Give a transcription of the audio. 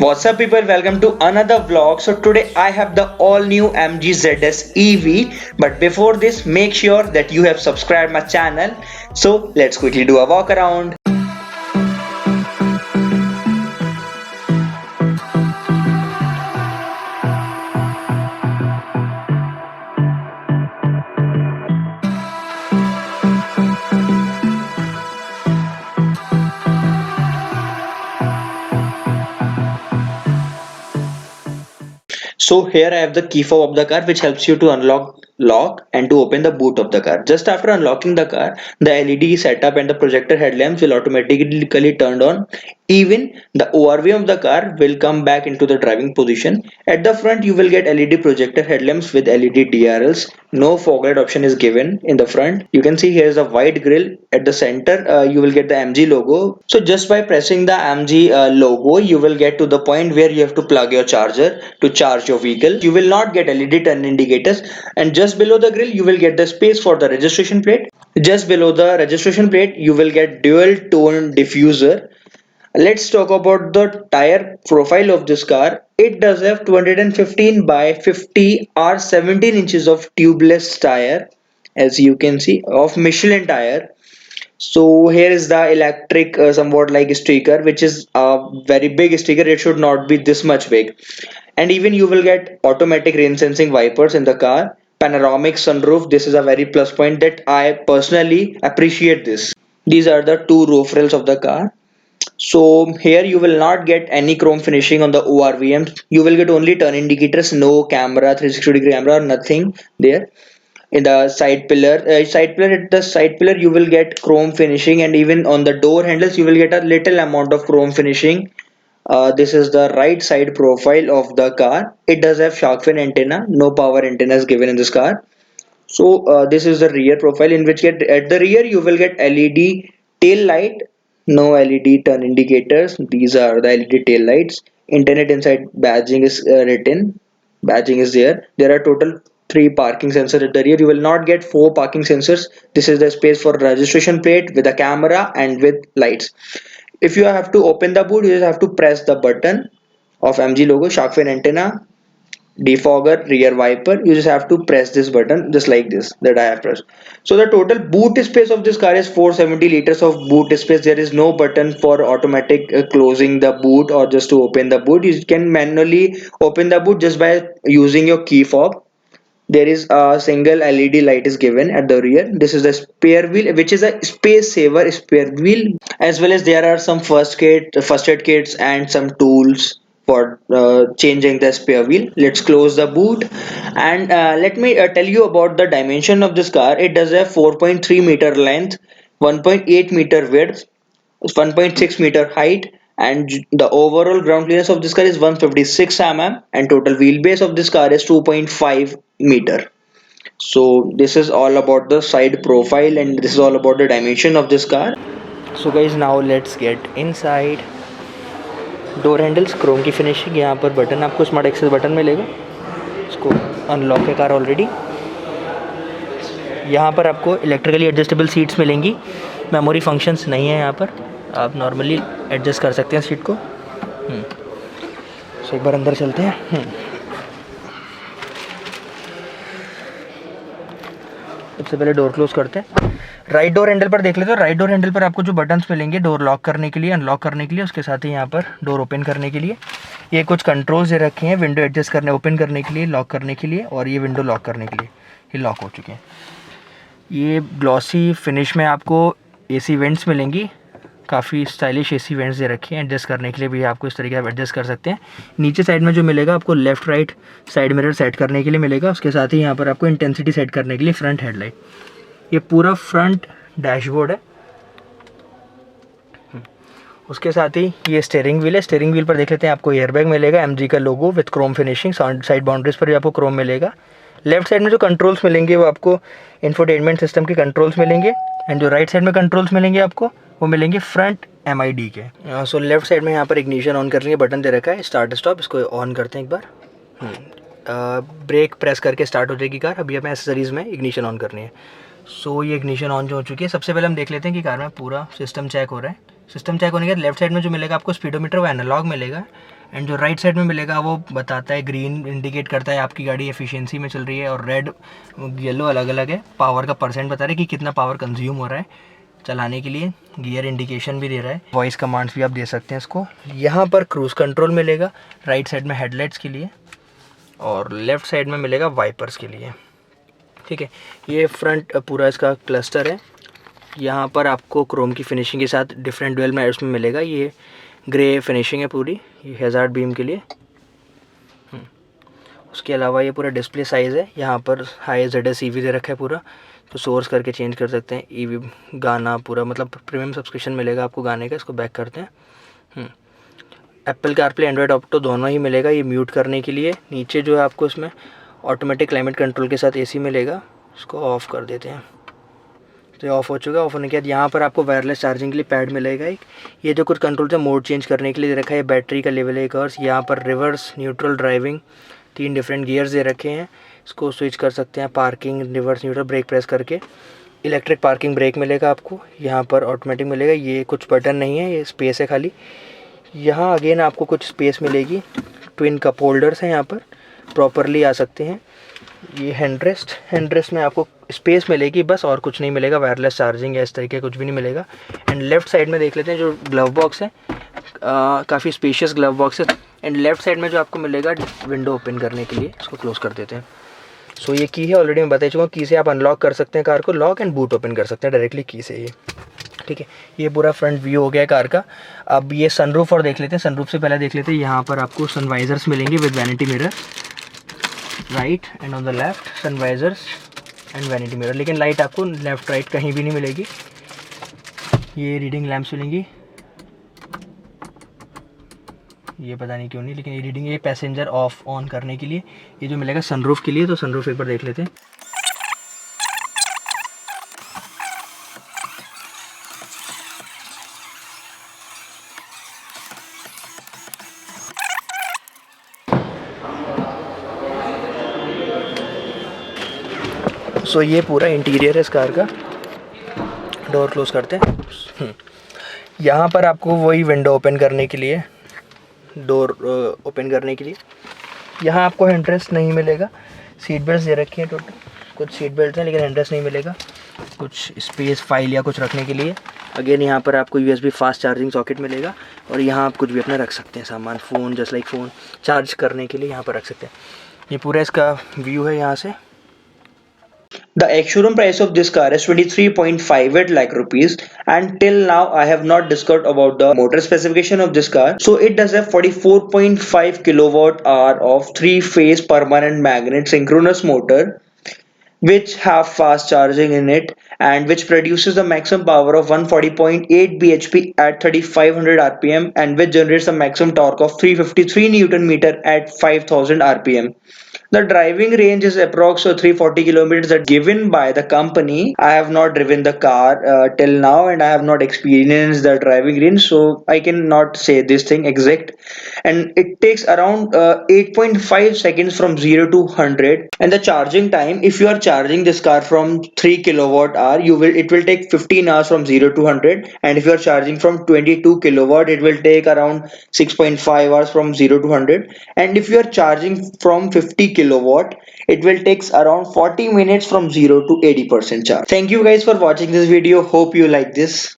What's up, people? Welcome to another vlog. So, today I have the all new MG ZS EV. But before this, make sure that you have subscribed my channel. So, let's quickly do a walk around. So here I have the key fob of the car which helps you to unlock lock and to open the boot of the car. Just after unlocking the car, the LED setup and the projector headlamps will automatically turn on. Even the ORV of the car will come back into the driving position. At the front you will get LED projector headlamps with LED DRLs. No fog light option is given in the front. You can see here is a white grille. At the center you will get the MG logo. So just by pressing the MG logo you will get to the point where you have to plug your charger to charge your vehicle. You will not get LED turn indicators, and just below the grille you will get the space for the registration plate. Just below the registration plate you will get dual tone diffuser. Let's talk about the tire profile of this car. It does have 215 by 50 or 17 inches of tubeless tire, as you can see, of Michelin tire. So here is the electric somewhat like sticker, which is a very big sticker. It should not be this much big. And even you will get automatic rain sensing wipers in the car. Panoramic sunroof. This is a very plus point that I personally appreciate this. These are the two roof rails of the car. So here you will not get any chrome finishing on the ORVM. You will get only turn indicators, no camera, 360-degree camera, nothing there. In the side pillar you will get chrome finishing, and even on the door handles you will get a little amount of chrome finishing. This is the right side profile of the car. It does have shark fin antenna. No power antennas given in this car. So this is the rear profile, in which at the rear you will get LED tail light, no LED turn indicators. These are the LED tail lights. Internet inside badging is written. Badging is there. There are total three parking sensors at the rear. You will not get four parking sensors. This is the space for registration plate with a camera and with lights. If you have to open the boot, you just have to press the button of MG logo, shark fin antenna, defogger, rear wiper. You just have to press this button just like this that I have pressed. So the total boot space of this car is 470 liters of boot space. There is no button for automatic closing the boot or just to open the boot. You can manually open the boot just by using your key fob. There is a single LED light is given at the rear. This is the spare wheel, which is a space saver spare wheel, as well as there are some first aid kits and some tools for changing the spare wheel. Let's close the boot, and let me tell you about the dimension of this car. It does have 4.3 meter length, 1.8 meter width, 1.6 meter height, and the overall ground clearance of this car is 156 mm, and total wheelbase of this car is 2.5 meter. So this is all about the side profile, and this is all about the dimension of this car. So guys, now let's get inside. Door handles Chrome की finishing, यहाँ पर button आपको smart access button मिलेगा, इसको unlock है car already. यहाँ पर आपको इलेक्ट्रिकली एडजस्टेबल सीट्स मिलेंगी। मेमोरी फंक्शंस नहीं है यहाँ पर, आप नॉर्मली एडजस्ट कर सकते हैं सीट को। सो एक बार अंदर चलते हैं। सबसे पहले डोर क्लोज करते हैं। राइट डोर हैंडल पर देख लेते हो। राइट डोर हैंडल पर आपको जो बटन्स मिलेंगे डोर लॉक करने के लिए, अनलॉक करने के लिए, उसके साथ ही यहाँ पर डोर ओपन करने के लिए ये कुछ कंट्रोल्स दे रखे हैं। विंडो एडजस्ट करने, ओपन करने के लिए, लॉक करने के लिए, और ये विंडो लॉक करने के लिए। ये लॉक हो चुके हैं। ये ग्लॉसी फिनिश में आपको एसी वेंट्स मिलेंगी। काफ़ी स्टाइलिश एसी वेंट्स दे रखे हैं। एडजस्ट करने के लिए भी आपको इस तरीके से एडजस्ट कर सकते हैं। नीचे साइड में जो मिलेगा आपको left right side mirror set करने के लिए मिलेगा। उसके साथ ही यहाँ पर आपको इंटेंसिटी सेट करने के लिए फ्रंट हेडलाइट। ये पूरा फ्रंट डैशबोर्ड है। उसके साथ ही ये स्टीयरिंग व्हील है। स्टीयरिंग व्हील पर देख लेते हैं, आपको एयरबैग मिलेगा, एमजी का logo with chrome finishing. Side boundaries पर भी आपको क्रोम मिलेगा। लेफ्ट साइड में जो कंट्रोल्स मिलेंगे वो आपको इंफोटेनमेंट सिस्टम के कंट्रोल्स मिलेंगे, एंड जो राइट साइड में कंट्रोल्स मिलेंगे आपको वो मिलेंगे फ्रंट MID के। सो लेफ्ट साइड में यहाँ पर इग्निशन ऑन करने के बटन दे रखा है, स्टार्ट स्टॉप। इसको ऑन करते हैं एक बार। ब्रेक प्रेस करके स्टार्ट हो जाएगी कार। अभी हमें एसेसरीज़ में इग्निशन ऑन करनी है। सो ये इग्निशन ऑन जो हो चुकी है। सबसे पहले हम देख लेते हैं कि कार में पूरा सिस्टम चेक हो रहा है। सिस्टम चेक होने के बाद लेफ्ट साइड में जो मिलेगा आपको स्पीडोमीटर वो एनालॉग मिलेगा, एंड जो राइट साइड में मिलेगा वो बताता है, ग्रीन इंडिकेट करता है आपकी गाड़ी एफिशिएंसी में चल रही है, और रेड येलो अलग अलग है, पावर का परसेंट बता रहा है कि कितना पावर कंज्यूम हो रहा है चलाने के लिए। गियर इंडिकेशन भी दे रहा है, वॉइस कमांड्स भी आप दे सकते हैं इसको। यहाँ पर क्रूज़ कंट्रोल मिलेगा राइट साइड में हेडलाइट्स के लिए, और लेफ़्ट साइड में मिलेगा वाइपर्स के लिए। ठीक है, ये फ्रंट पूरा इसका क्लस्टर है। यहाँ पर आपको क्रोम की फिनिशिंग के साथ डिफरेंट डुअल मैट्स में मिलेगा। ये ग्रे फिनिशिंग है पूरी, ये हैज़ार्ड बीम के लिए। उसके अलावा ये पूरा डिस्प्ले साइज़ है, यहाँ पर हाई ZS EV दे रखा है पूरा, तो सोर्स करके चेंज कर सकते हैं। EV गाना पूरा मतलब प्रीमियम सब्सक्रिप्शन मिलेगा आपको गाने का। इसको बैक करते हैं। एप्पल कारप्ले एंड्रॉयड ऑटो दोनों ही मिलेगा। ये म्यूट करने के लिए नीचे जो है आपको इसमें ऑटोमेटिक क्लाइमेट कंट्रोल के साथ AC मिलेगा। इसको ऑफ़ कर देते हैं, तो ये ऑफ़ हो चुका है। ऑफ होने के बाद यहाँ पर आपको वायरलेस चार्जिंग के लिए पैड मिलेगा एक। ये जो कुछ कंट्रोल है मोड चेंज करने के लिए दे रखा है। बैटरी का लेवल है एक और। यहाँ पर reverse, neutral, driving 3 different gears दे रखे हैं। इसको स्विच कर सकते हैं parking, reverse, neutral, brake press करके। इलेक्ट्रिक पार्किंग ब्रेक मिलेगा आपको। यहाँ पर ऑटोमेटिक मिलेगा। ये कुछ बटन नहीं है, ये स्पेस है खाली। यहाँ अगेन आपको कुछ स्पेस मिलेगी। ट्विन कप होल्डर्स हैं यहाँ पर, प्रॉपरली आ सकते हैं। ये हैंड रेस्ट में आपको स्पेस मिलेगी बस, और कुछ नहीं मिलेगा। वायरलेस चार्जिंग या इस तरीके कुछ भी नहीं मिलेगा। एंड लेफ़्ट साइड में देख लेते हैं जो ग्लव बॉक्स है, काफ़ी स्पेशियस ग्लव बॉक्स है। एंड लेफ़्ट साइड में जो आपको मिलेगा विंडो ओपन करने के लिए, इसको क्लोज़ कर देते हैं। सो ये की है, ऑलरेडी मैं बता चुका हूँ। की से आप अनलॉक कर सकते हैं कार को, लॉक एंड बूट ओपन कर सकते हैं डायरेक्टली की से। ये ठीक है, ये पूरा फ्रंट व्यू हो गया कार का। अब ये सनरूफ और देख लेते हैं। सनरूफ से पहले देख लेते हैं, यहाँ पर आपको सनवाइजर्स मिलेंगे with vanity mirror, right and on the left sun visors and vanity mirror. लेकिन लाइट आपको लेफ़्ट राइट कहीं भी नहीं मिलेगी। ये रीडिंग लैंप्स मिलेंगी, ये पता नहीं क्यों नहीं, लेकिन ये रीडिंग, ये पैसेंजर ऑफ ऑन करने के लिए ये जो मिलेगा सनरूफ के लिए। तो सनरूफ एक बार देख लेते हैं। सो ये पूरा इंटीरियर है इस कार का। डोर क्लोज करते हैं। यहाँ पर आपको वही विंडो ओपन करने के लिए, डोर ओपन करने के लिए यहाँ आपको हैंडरेस्ट नहीं मिलेगा। सीट बेल्ट दे रखी हैं टोटल, कुछ सीट बेल्ट हैं लेकिन हैंडरेस्ट नहीं मिलेगा। कुछ स्पेस फाइल या कुछ रखने के लिए अगेन यहाँ पर आपको USB फास्ट चार्जिंग सॉकेट मिलेगा, और यहाँ आप कुछ भी अपना रख सकते हैं सामान, phone, just like phone charge करने के लिए यहाँ पर रख सकते हैं। ये पूरा इसका व्यू है यहाँ से। The ex-showroom price of this car is 23.58 lakh rupees, and till now I have not discussed about the motor specification of this car. So it does have 44.5 kilowatt hour of 3-phase permanent magnet synchronous motor, which have fast charging in it and which produces the maximum power of 140.8 bhp at 3500 rpm, and which generates a maximum torque of 353 newton meter at 5000 rpm. The driving range is approx 340 kilometers that given by the company. I have not driven the car till now, and I have not experienced the driving range, so I cannot say this thing exact. And it takes around 8.5 seconds from 0 to 100. And the charging time, if you are charging this car from 3 kilowatt hour, it will take 15 hours from 0 to 100. And if you are charging from 22 kilowatt, it will take around 6.5 hours from 0 to 100. And if you are charging from 50 kilowatt, it will take around 40 minutes from 0 to 80% charge. Thank you guys for watching this video. Hope you like this.